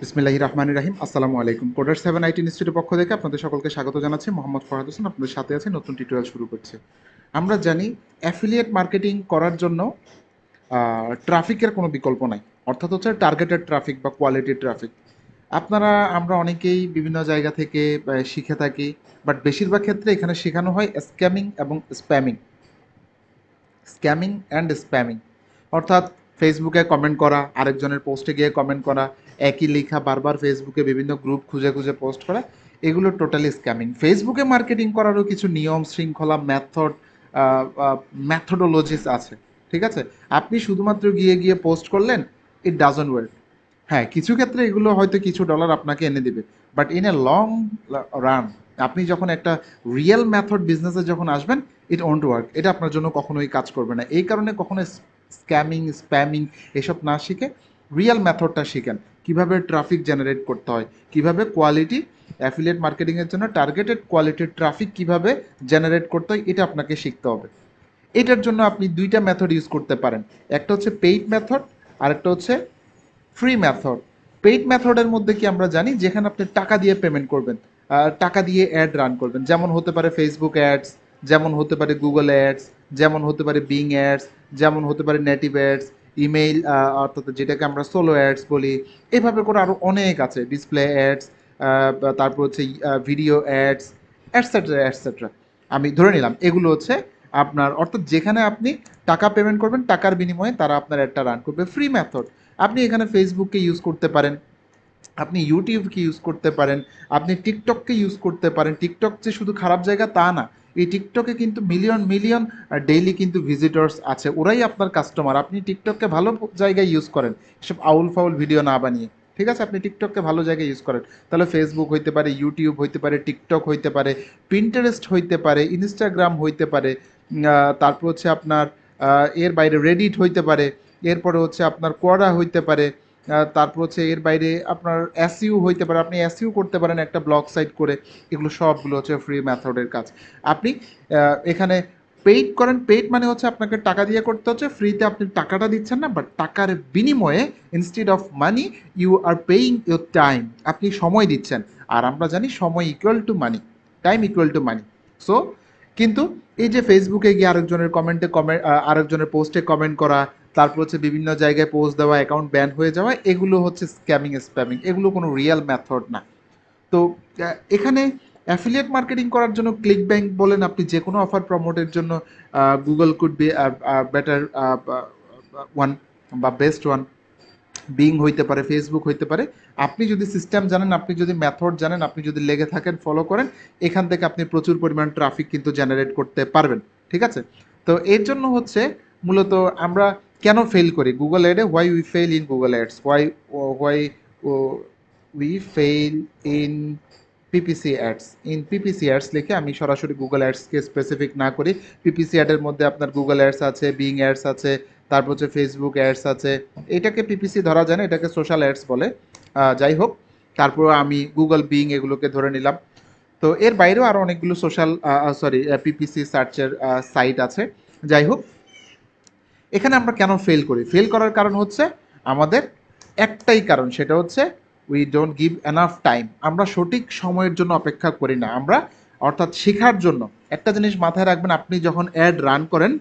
বিসমিল্লাহির রহমানির রহিম। আসসালামু আলাইকুম। কোডার 7 আইটি ইনস্টিটিউটের পক্ষ থেকে আপনাদের সকলকে স্বাগত জানাচ্ছি। মোহাম্মদ ফরহাদ হোসেন আপনাদের সাথে আছে, নতুন টিউটোরিয়াল শুরু করছে। আমরা জানি অ্যাফিলিয়েট মার্কেটিং করার জন্য ট্রাফিকের কোনো বিকল্প নাই, অর্থাৎ হচ্ছে টার্গেটেড ট্রাফিক বা কোয়ালিটির ট্রাফিক। আমরা অনেকেই বিভিন্ন জায়গা থেকে শিখে থাকি, বাট বেশিরভাগ ক্ষেত্রে এখানে শেখানো হয় স্ক্যামিং এবং স্ক্যামিং অ্যান্ড স্প্যামিং। অর্থাৎ ফেসবুকে কমেন্ট করা, আরেকজনের পোস্টে গিয়ে কমেন্ট করা, একই লেখা বারবার ফেসবুকে বিভিন্ন গ্রুপ খুঁজে খুঁজে পোস্ট করা, এগুলো টোটালি স্ক্যামিং। ফেসবুকে মার্কেটিং করারও কিছু নিয়ম শৃঙ্খলা ম্যাথডোলজিস আছে, ঠিক আছে? আপনি শুধুমাত্র গিয়ে গিয়ে পোস্ট করলেন, ইট ডাজন্ট ওয়ার্ক। হ্যাঁ, কিছু ক্ষেত্রে এগুলো হয়তো কিছু ডলার আপনাকে এনে দিবে, but in a long run আপনি যখন একটা রিয়েল মেথড বিজনেসে যখন আসবেন, ইট ওন্ট ওয়ার্ক। এটা আপনার জন্য কখনোই কাজ করবে না। এই কারণে কখনো স্ক্যামিং স্প্যামিং এসব না শিখে রিয়েল মেথডটা শিখেন, কিভাবে ট্রাফিক জেনারেট করতে হয়, কিভাবে কোয়ালিটি অ্যাফিলিয়েট মার্কেটিংয়ের জন্য টার্গেটেড কোয়ালিটির ট্রাফিক কিভাবে জেনারেট করতে হয়, এটা আপনাকে শিখতে হবে। এটার জন্য আপনি দুইটা মেথড ইউজ করতে পারেন, একটা হচ্ছে পেইড মেথড, আর একটা হচ্ছে ফ্রি মেথড। পেইড মেথডের মধ্যে কি আমরা জানি, যেখানে আপনি টাকা দিয়ে পেমেন্ট করবেন, টাকা দিয়ে অ্যাড রান করবেন, যেমন হতে পারে ফেসবুক অ্যাডস, যেমন হতে পারে গুগল অ্যাডস, যেমন হতে পারে বিং অ্যাডস, যেমন হতে পারে নেটিভ অ্যাডস, ইমেইল, অর্থাৎ যেটাকে আমরা সোলো অ্যাডস বলি। এভাবে করে আরও অনেক আছে, ডিসপ্লে অ্যাডস, তারপর হচ্ছে ভিডিও অ্যাডস, অ্যাটসেট্রা অ্যাটসেট্রা। আমি ধরে নিলাম এগুলো হচ্ছে আপনার, অর্থাৎ যেখানে আপনি টাকা পেমেন্ট করবেন, টাকার বিনিময়ে তারা আপনার অ্যাডটা রান করবে। ফ্রি মেথড, আপনি এখানে ফেসবুককে ইউজ করতে পারেন, আপনি ইউটিউবকে ইউজ করতে পারেন, আপনি টিকটককে ইউজ করতে পারেন। টিকটক যে শুধু খারাপ জায়গা তা না, এই টিকটকে কিন্তু মিলিয়ন মিলিয়ন ডেইলি কিন্তু ভিজিটর্স আছে, ওরাই আপনার কাস্টমার। আপনি টিকটককে ভালো জায়গায় ইউজ করেন, এসব আউল ফাউল ভিডিও না বানিয়ে, ঠিক আছে? আপনি টিকটককে ভালো জায়গায় ইউজ করেন, তাহলে ফেসবুক হইতে পারে, ইউটিউব হইতে পারে, টিকটক হইতে পারে, পিন্টারেস্ট হইতে পারে, ইনস্টাগ্রাম হইতে পারে, তারপর হচ্ছে আপনার এর বাইরে রেডিট হইতে পারে, এরপরে হচ্ছে আপনার কোয়াডা হইতে পারে, তারপর হচ্ছে এর বাইরে আপনার এসইউ হইতে পারে, আপনি এসইউ করতে পারেন একটা ব্লগ সাইট করে। এগুলো সবগুলো হচ্ছে ফ্রি মেথডের কাজ। আপনি এখানে পেইড করেন, পেইড মানে হচ্ছে আপনাকে টাকা দিয়ে করতে হচ্ছে, ফ্রিতে আপনি টাকাটা দিচ্ছেন না, বাট টাকার বিনিময়ে instead of money you are paying your time, আপনি সময় দিচ্ছেন। আর আমরা জানি সময় equal to money, time equal to money. So কিন্তু এই যে ফেসবুকে গিয়ে আরেকজনের পোস্টে কমেন্ট করা, তারপর হচ্ছে বিভিন্ন জায়গায় পোস্ট দেওয়া, অ্যাকাউন্ট ব্যান হয়ে যাওয়া, এগুলো হচ্ছে স্ক্যামিং স্প্যামিং, এগুলো কোনো রিয়েল মেথড না। তো এখানে অ্যাফিলিয়েট মার্কেটিং করার জন্য ক্লিক ব্যাংক বলেন, আপনি যে কোনো অফার প্রমোটের জন্য Google could be better one বা বেস্ট ওয়ান, বিং হইতে পারে, ফেসবুক হইতে পারে। আপনি যদি সিস্টেম জানেন, আপনি যদি মেথড জানেন, আপনি যদি লেগে থাকেন, ফলো করেন, এখান থেকে আপনি প্রচুর পরিমাণ ট্রাফিক কিন্তু জেনারেট করতে পারবেন, ঠিক আছে? তো এর জন্য হচ্ছে মূলত আমরা কেন ফেল করি গুগল অ্যাডে, why we fail in Google ads, why we fail in PPC ads. In PPC ads লিখে আমি সরাসরি গুগল অ্যাডসকে স্পেসিফিক না করি। পিপিসি অ্যাডের মধ্যে আপনার গুগল অ্যাডস আছে, বিং অ্যাডস আছে, তারপর হচ্ছে ফেসবুক অ্যাডস আছে। এটাকে পিপিসি ধরা যায় না, এটাকে সোশ্যাল অ্যাডস বলে। যাই হোক, তারপর আমি গুগল বিং এগুলোকে ধরে নিলাম। তো এর বাইরেও আরও অনেকগুলো পিপিসি সার্চের সাইট আছে। যাই হোক, এখানে আমরা কেন ফেল করি? ফেল করার কারণ হচ্ছে আমাদের একটাই কারণ, সেটা হচ্ছে we don't give enough time. আমরা সঠিক সময়ের জন্য অপেক্ষা করি না। আমরা, অর্থাৎ শেখার জন্য একটা জিনিস মাথায় রাখবেন, আপনি যখন অ্যাড রান করেন,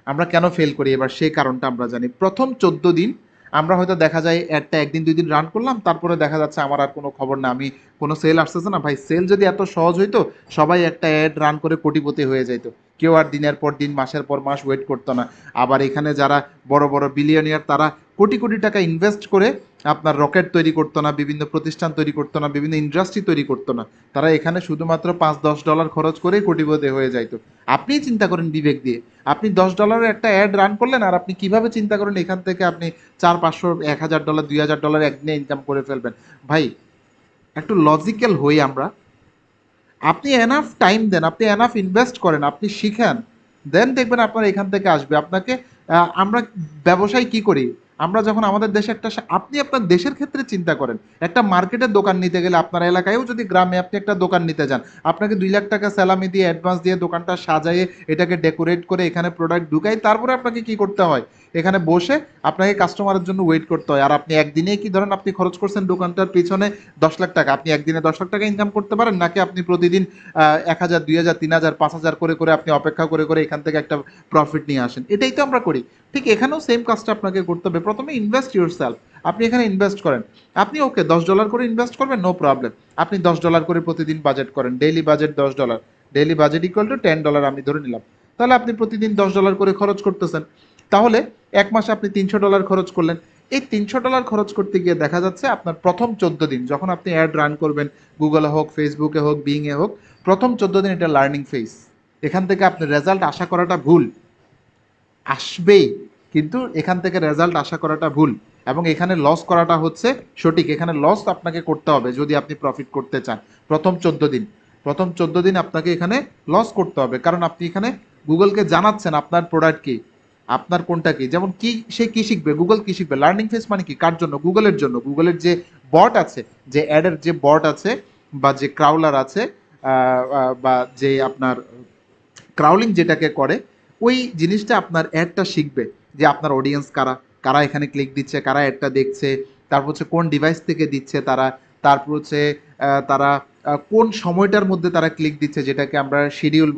আমরা কেন ফেল করি এবার সেই কারণটা আমরা জানি। প্রথম 14 দিন আমরা হয়তো দেখা যায় অ্যাডটা একদিন দুই দিন রান করলাম, তারপরে দেখা যাচ্ছে আমার আর কোনো খবর না, আমি কোনো সেল আসতেছে না। ভাই, সেল যদি এত সহজ হইতো, সবাই একটা অ্যাড রান করে কোটিপতি হয়ে যাইতো, কেউ আর দিনের পর দিন মাসের পর মাস ওয়েট করতো না। আবার এখানে যারা বড় বড় বিলিয়নিয়ার, তারা কোটি কোটি টাকা ইনভেস্ট করে আপনার রকেট তৈরি করতো না, বিভিন্ন প্রতিষ্ঠান তৈরি করতো না, বিভিন্ন ইন্ডাস্ট্রি তৈরি করতো না, তারা এখানে শুধুমাত্র $5-10 খরচ করেই কোটিপতি হয়ে যাইতো। আপনি চিন্তা করেন বিবেক দিয়ে, আপনি $10 একটা অ্যাড রান করলেন, আর আপনি কিভাবে চিন্তা করেন এখান থেকে আপনি 400-500-1000 $2000 একদিনে ইনকাম করে ফেলবেন। ভাই, একটু লজিক্যাল হই আমরা। আপনি এনাফ টাইম দেন, আপনি এনাফ ইনভেস্ট করেন, আপনি শিখেন, দেন দেখবেন আপনার এখান থেকে আসবে। আপনাকে আমরা ব্যবসায় কি করি, আমরা যখন আমাদের দেশে একটা আপনি আপনার দেশের ক্ষেত্রে চিন্তা করেন, একটা মার্কেটের দোকান নিতে গেলে আপনার এলাকায়ও যদি গ্রামে আপনি একটা দোকান নিতে যান, আপনাকে 2 লাখ টাকা স্যালামি দিয়ে অ্যাডভান্স দিয়ে দোকানটা সাজায়ে এটাকে ডেকোরেট করে এখানে প্রোডাক্ট ঢুকাই, তারপরে আপনাকে কি করতে হয়, এখানে বসে আপনাকে কাস্টমারের জন্য ওয়েট করতে হয়। আর আপনি একদিনে কি ধরেন আপনি খরচ করছেন দোকানটার পিছনে 10 লাখ টাকা, আপনি একদিনে 10 লাখ টাকা ইনকাম করতে পারেন, নাকি আপনি প্রতিদিন 1,000 2,000 3,000 5,000 করে করে আপনি অপেক্ষা করে করে এখান থেকে একটা প্রফিট নিয়ে আসেন? এটাই তো আমরা করি। ঠিক এখানেও সেম কাজটা আপনাকে করতে হবে। প্রথমে ইনভেস্ট ইউর সেলফ। আপনি এখানে ইনভেস্ট করেন। আপনি ওকে $10 করে ইনভেস্ট করবেন, নো প্রবলেম। আপনি $10 করে প্রতিদিন বাজেট করেন, daily budget $10, daily budget equal to $10 আমি ধরে নিলাম। তাহলে আপনি প্রতিদিন $10 করে খরচ করতেছেন। তাহলে এক মাসে আপনি $300 খরচ করলেন। এই $300 খরচ করতে গিয়ে দেখা যাচ্ছে আপনার প্রথম 14 দিন যখন আপনি অ্যাড রান করবেন, গুগলে হোক, ফেসবুকে হোক, বিংয়ে হোক, প্রথম 14 দিন এটা লার্নিং ফেজ। এখান থেকে আপনার রেজাল্ট আশা করাটা ভুল। আসবেই, কিন্তু এখান থেকে রেজাল্ট আশা করাটা ভুল। এবং এখানে লস করাটা হচ্ছে সঠিক। এখানে লস আপনাকে করতে হবে যদি আপনি প্রফিট করতে চান। প্রথম 14 দিন, প্রথম 14 দিন আপনাকে এখানে লস করতে হবে, কারণ আপনি এখানে গুগলকে জানাচ্ছেন আপনার প্রোডাক্ট কি, আপনার কোনটা কি। যেমন কি সে কি শিখবে, গুগল কি শিখবে? লার্নিং ফেজ মানে কি, কার জন্য? গুগলের জন্য। গুগলের যে বট আছে, যে অ্যাডের যে বট আছে বা যে ক্রাউলার আছে, বা যে আপনার ক্রাউলিং যেটাকে করে, ওই জিনিসটা আপনার অ্যাডটা শিখবে যে আপনার অডিয়েন্স কারা, কারা এখানে ক্লিক দিচ্ছে, কারা অ্যাডটা দেখছে, তারপর হচ্ছে কোন ডিভাইস থেকে দিচ্ছে তারা, তারপর হচ্ছে তারা কোন সময়টার মধ্যে তারা ক্লিক দিচ্ছে, যেটাকে আমরা শিডিউল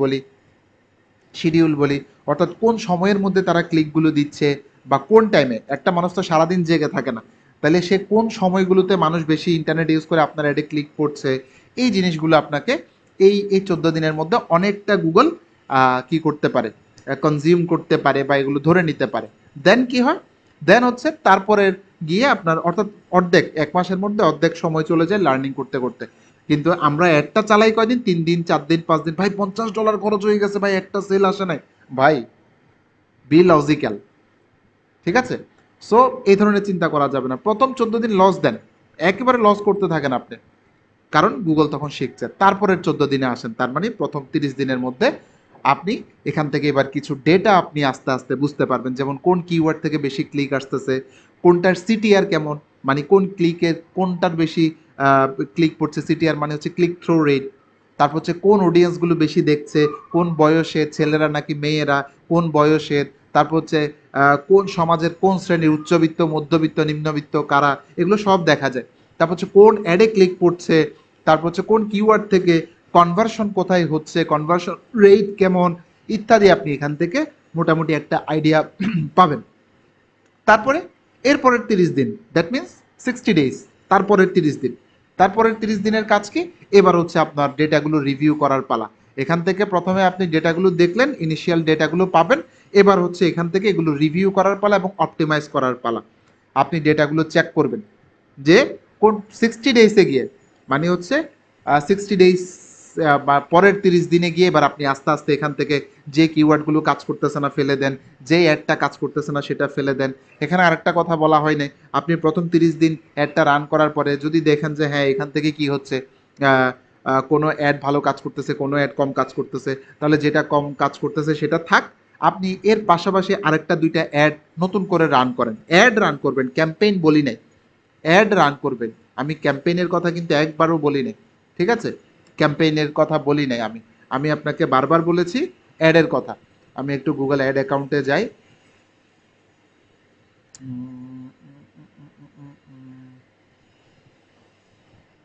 বলি, অর্থাৎ কোন সময়ের মধ্যে তারা ক্লিকগুলো দিচ্ছে, বা কোন টাইমে। একটা মানুষ তো সারাদিন জেগে থাকে না, তাহলে সে কোন সময়গুলোতে মানুষ বেশি ইন্টারনেট ইউজ করে আপনার অ্যাডে ক্লিক করছে। এই জিনিসগুলো আপনাকে এই 14 দিনের মধ্যে অনেকটা গুগল কি করতে পারে, কনজিউম করতে পারে, বা এগুলো ধরে নিতে পারে। দেন কি হয়, দেন হচ্ছে তারপরে গিয়ে আপনার, অর্থাৎ অর্ধেক, এক মাসের মধ্যে অর্ধেক সময় চলে যায় লার্নিং করতে করতে। কিন্তু আমরা একটা চালাই কয়দিন, 3 দিন 4 দিন 5 দিন, ভাই $50 খরচ হয়ে গেছে, ভাই একটা সেল আসে নাই। ভাই, বি লজিক্যাল, ঠিক আছে? সো এই ধরনের চিন্তা করা যাবে না। প্রথম 14 দিন লস দেন, একেবারে লস করতে থাকেন আপনি, কারণ গুগল তখন শিখছে। তারপরের 14 দিনে আসেন, তার মানে প্রথম 30 দিনের মধ্যে আপনি এখান থেকে এবার কিছু ডেটা আপনি আস্তে আস্তে বুঝতে পারবেন, যেমন কোন কিওয়ার্ড থেকে বেশি ক্লিক আসতেছে, কোনটার সিটিআর কেমন, মানে কোন ক্লিকের কোনটার বেশি ক্লিক পড়ছে। সিটিআর মানে হচ্ছে ক্লিক থ্রু রেট। তারপর হচ্ছে কোন অডিয়েন্সগুলো বেশি দেখছে, কোন বয়সের ছেলেরা নাকি মেয়েরা, কোন বয়সের। তারপর হচ্ছে কোন সমাজের কোন শ্রেণীর, উচ্চবিত্ত, মধ্যবিত্ত, নিম্নবিত্ত কারা, এগুলো সব দেখা যায়। তারপর হচ্ছে কোন অ্যাডে ক্লিক পড়ছে, তারপর হচ্ছে কোন কিওয়ার্ড থেকে কনভার্সন কোথায় হচ্ছে, কনভার্সন রেট কেমন, ইত্যাদি আপনি এখান থেকে মোটামুটি একটা আইডিয়া পাবেন। তারপরে এরপরের 30 দিন, দ্যাট মিনস 60 ডেজ, তারপরের 30 দিন, তারপরের 30 দিনের কাজ কি? এবার হচ্ছে আপনার ডেটাগুলো রিভিউ করার পালা। এখান থেকে প্রথমে আপনি ডেটাগুলো দেখলেন, ইনিশিয়াল ডেটাগুলো পাবেন। এবার হচ্ছে এখান থেকে এগুলো রিভিউ করার পালা এবং অপটিমাইজ করার পালা। আপনি ডেটাগুলো চেক করবেন যে কোন 60 ডেজে গিয়ে, মানে হচ্ছে 60 ডেজ বা পরের 30 দিনে গিয়ে এবার আপনি আস্তে আস্তে এখান থেকে যে কিওয়ার্ডগুলো কাজ করতেছে না ফেলে দেন, যে অ্যাডটা কাজ করতেছে না সেটা ফেলে দেন। এখানে আরেকটা কথা বলা হয় নাই, আপনি প্রথম 30 দিন অ্যাডটা রান করার পরে যদি দেখেন যে হ্যাঁ এখান থেকে কি হচ্ছে, কোনো অ্যাড ভালো কাজ করতেছে, কোনো অ্যাড কম কাজ করতেছে, তাহলে যেটা কম কাজ করতেছে সেটা থাক। আপনি এর পাশাপাশি আরেকটা দুইটা অ্যাড নতুন করে রান করেন। অ্যাড রান করবেন, ক্যাম্পেইন বলি নাই, অ্যাড রান করবেন। আমি ক্যাম্পেইনের কথা কিন্তু একবারও বলি নাই, ঠিক আছে? ক্যাম্পেইনের কথা বলি নাই আমি, আমি আপনাকে বারবার বলেছি অ্যাডের কথা। আমি একটু গুগল অ্যাড অ্যাকাউন্টে যাই।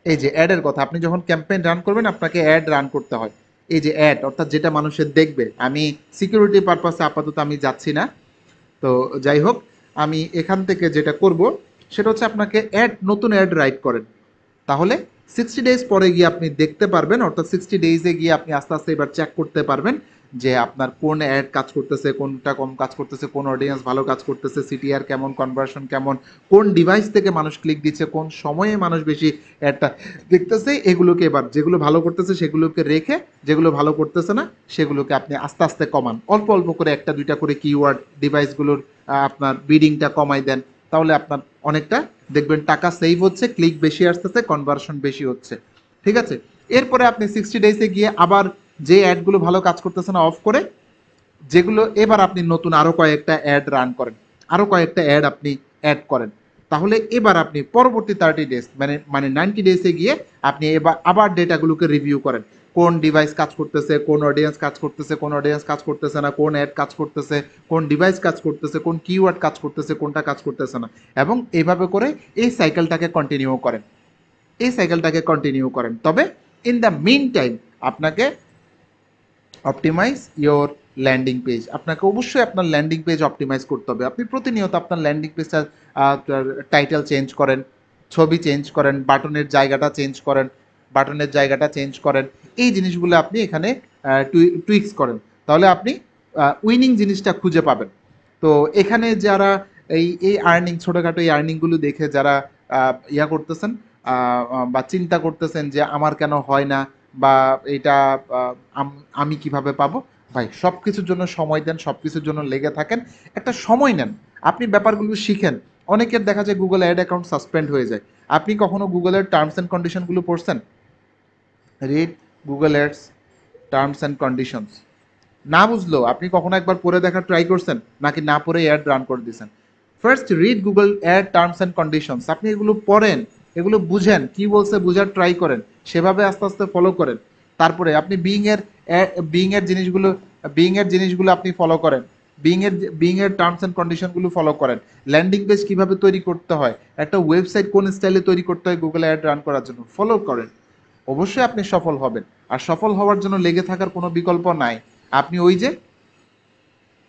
এই যে অ্যাডের কথা, আপনি যখন ক্যাম্পেইন রান করবেন আপনাকে অ্যাড রান করতে হয়। এই যে অ্যাড, অর্থাৎ যেটা মানুষের দেখবে। আমি সিকিউরিটি পারপাসে আপাতত আমি যাচ্ছি না। তো যাই হোক, আমি এখান থেকে যেটা করব সেটা হচ্ছে আপনাকে নতুন অ্যাড রাইট করেন। তাহলে 60 ডেজ পরে গিয়ে আপনি দেখতে পারবেন, অর্থাৎ 60 ডেজে গিয়ে আপনি আস্তে আস্তে এবার চেক করতে পারবেন যে আপনার কোন অ্যাড কাজ করতেছে, কোনটা কম কাজ করতেছে, কোন অডিয়েন্স ভালো কাজ করতেছে, সিটিআর কেমন, কনভার্সন কেমন, কোন ডিভাইস থেকে মানুষ ক্লিক দিচ্ছে, কোন সময়ে মানুষ বেশি অ্যাডটা দেখতেছে। এগুলোকে এবার যেগুলো ভালো করতেছে সেগুলোকে রেখে, যেগুলো ভালো করতেছে না সেগুলোকে আপনি আস্তে আস্তে কমান। অল্প অল্প করে একটা দুইটা করে কিওয়ার্ড ডিভাইসগুলোর আপনার বিডিংটা কমাই দেন। তাহলে আপনার অনেকটা দেখবেন টাকা সেভ হচ্ছে, ক্লিক বেশি আসতেছে, কনভার্সন বেশি হচ্ছে, ঠিক আছে? এরপরে আপনি 60 ডেজে গিয়ে আবার যে অ্যাডগুলো ভালো কাজ করতেছে না অফ করে, যেগুলো এবার আপনি নতুন আরও কয়েকটা অ্যাড রান করেন, আরও কয়েকটা অ্যাড আপনি অ্যাড করেন, তাহলে এবার আপনি পরবর্তী 30 ডেজ মানে 90 ডেজে গিয়ে আপনি এবার আবার ডেটাগুলোকে রিভিউ করেন। কোন ডিভাইস কাজ করতেছে, কোন অডিয়েন্স কাজ করতেছে, কোন অডিয়েন্স কাজ করতেছে না, কোন অ্যাড কাজ করতেছে, কোন ডিভাইস কাজ করতেছে, কোন কিওয়ার্ড কাজ করতেছে, কোনটা কাজ করতেছে না, এবং এইভাবে করে এই সাইকেলটাকে কন্টিনিউ করেন। তবে ইন দ্য মিন টাইম আপনাকে অপটিমাইজ ইয়োর ল্যান্ডিং পেজ, আপনাকে অবশ্যই আপনার ল্যান্ডিং পেজ অপটিমাইজ করতে হবে। আপনি প্রতিনিয়ত আপনার ল্যান্ডিং পেজটা টাইটেল চেঞ্জ করেন, ছবি চেঞ্জ করেন, বাটনের জায়গাটা চেঞ্জ করেন, এই জিনিসগুলো আপনি এখানে টুইক্স করেন, তাহলে আপনি উইনিং জিনিসটা খুঁজে পাবেন। তো এখানে যারা এই আর্নিং, ছোটোখাটো এই আর্নিংগুলো দেখে যারা ইয়া করতেছেন বা চিন্তা করতেছেন যে আমার কেন হয় না, বা এটা আমি কিভাবে পাবো, ভাই সব কিছুর জন্য সময় দেন, সব কিছুর জন্য লেগে থাকেন, একটা সময় নেন, আপনি ব্যাপারগুলো শিখেন। অনেকের দেখা যায় গুগল অ্যাড অ্যাকাউন্ট সাসপেন্ড হয়ে যায়। আপনি কখনো গুগলের টার্মস অ্যান্ড কন্ডিশনগুলো পড়ছেন? Read Google ads terms and conditions. না বুঝলেও আপনি কখনো একবার পড়ে দেখার ট্রাই করছেন, নাকি না পড়ে অ্যাড রান করে দিয়েছেন? First read Google ad terms and conditions, আপনি এগুলো পড়েন, এগুলো বুঝেন, কি বলছে বুঝার ট্রাই করেন, সেভাবে আস্তে আস্তে ফলো করেন। তারপরে আপনি বিইং এর জিনিসগুলো আপনি ফলো করেন, বিইং এর টার্মস অ্যান্ড কন্ডিশনগুলো ফলো করেন। ল্যান্ডিং পেজ কিভাবে তৈরি করতে হয়, একটা ওয়েবসাইট কোন স্টাইলে তৈরি করতে হয় গুগল অ্যাড রান করার জন্য, ফলো করেন। অবশ্যই আপনি সফল হবেন। আর সফল হওয়ার জন্য লেগে থাকার কোনো বিকল্প নাই। আপনি ওই যে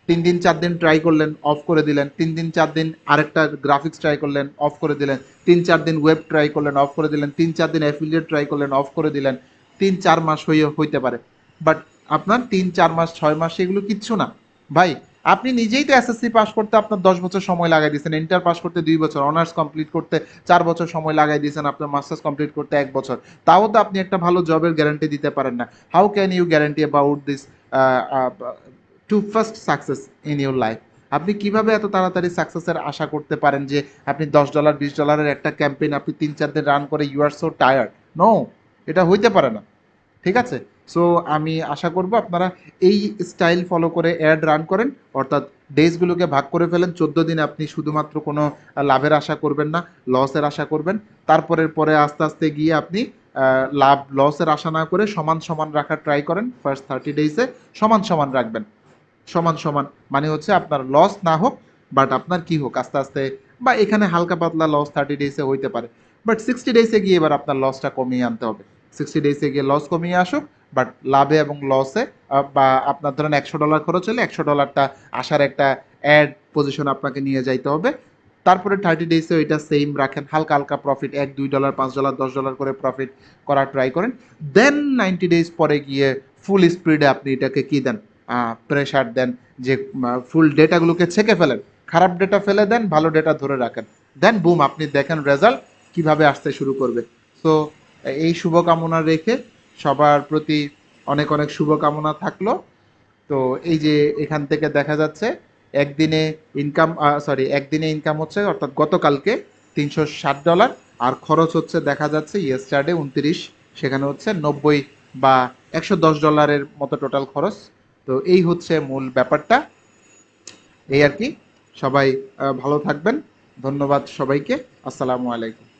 3 দিন 4 দিন ট্রাই করলেন, অফ করে দিলেন, 3 দিন 4 দিন আরেকটা গ্রাফিক্স ট্রাই করলেন, অফ করে দিলেন, 3 4 দিন ওয়েব ট্রাই করলেন, অফ করে দিলেন, 3 4 দিন অ্যাফিলিয়েট ট্রাই করলেন, অফ করে দিলেন, 3 4 মাস হইতে পারে, বাট আপনার 3 4 মাস 6 মাস এগুলো কিচ্ছু না ভাই। আপনি নিজেই তো এসএসসি পাস করতে আপনার 10 বছর সময় লাগাই দিয়েছেন, ইন্টার পাস করতে 2 বছর, অনার্স কমপ্লিট করতে 4 বছর সময় লাগাই দিয়েছেন, আপনার মাস্টার্স কমপ্লিট করতে 1 বছর, তাও তো আপনি একটা ভালো জবের গ্যারান্টি দিতে পারেন না। How can you guarantee about this to first success in your life? আপনি কিভাবে এত তাড়াতাড়ি সাকসেসের আশা করতে পারেন যে আপনি $10 $20 একটা ক্যাম্পেইন আপনি 3 4 দিন রান করে you are so tired? No, এটা হইতে পারে না। ঠিক আছে? সো আমি আশা করব আপনারা এই স্টাইল ফলো করে অ্যাড রান করেন, অর্থাৎ ডেজগুলোকে ভাগ করে ফেলেন। 14 দিন আপনি শুধুমাত্র কোনো লাভের আশা করবেন না, লসের আশা করবেন। পরে আস্তে আস্তে গিয়ে আপনি লাভ লসের আশা না করে সমান সমান রাখার ট্রাই করেন। ফার্স্ট 30 ডেজে সমান সমান রাখবেন, সমান সমান মানে হচ্ছে আপনার লস না হোক, বাট আপনার কি হোক আস্তে আস্তে, বা এখানে হালকা পাতলা লস 30 ডেজে হইতে পারে, বাট 60 ডেজে গিয়ে এবার আপনার লসটা কমিয়ে আনতে হবে। 60 ডেজে গিয়ে লস কমিয়ে আসুক, বাট লাভে এবং লসে বা আপনার ধরেন $100 খরচ হলে $100টা আসার একটা অ্যাড পজিশন আপনাকে নিয়ে যাইতে হবে। তারপরে 30 ডেজে ওইটা সেম রাখেন, হালকা হালকা প্রফিট, $1 $2 $5 $10 করে প্রফিট করার ট্রাই করেন। দেন 90 ডেজ পরে গিয়ে ফুল স্পিডে আপনি এটাকে কি দেন, প্রেশার দেন, যে ফুল ডেটাগুলোকে ছেঁকে ফেলেন, খারাপ ডেটা ফেলে দেন, ভালো ডেটা ধরে রাখেন, দেন বুম আপনি দেখেন রেজাল্ট কিভাবে আসতে শুরু করবে। সো এই শুভকামনা রেখে সবার প্রতি অনেক অনেক শুভকামনা থাকলো। তো এই যে এখান থেকে দেখা যাচ্ছে একদিনে একদিনে ইনকাম হচ্ছে, অর্থাৎ গতকালকে $360, আর খরচ হচ্ছে দেখা যাচ্ছে ইয়েস্টারডে 29, সেখানে হচ্ছে 90 বা $110 মতো টোটাল খরচ। তো এই হচ্ছে মূল ব্যাপারটা, এই আর কি। সবাই ভালো থাকবেন, ধন্যবাদ সবাইকে, আসসালামু আলাইকুম।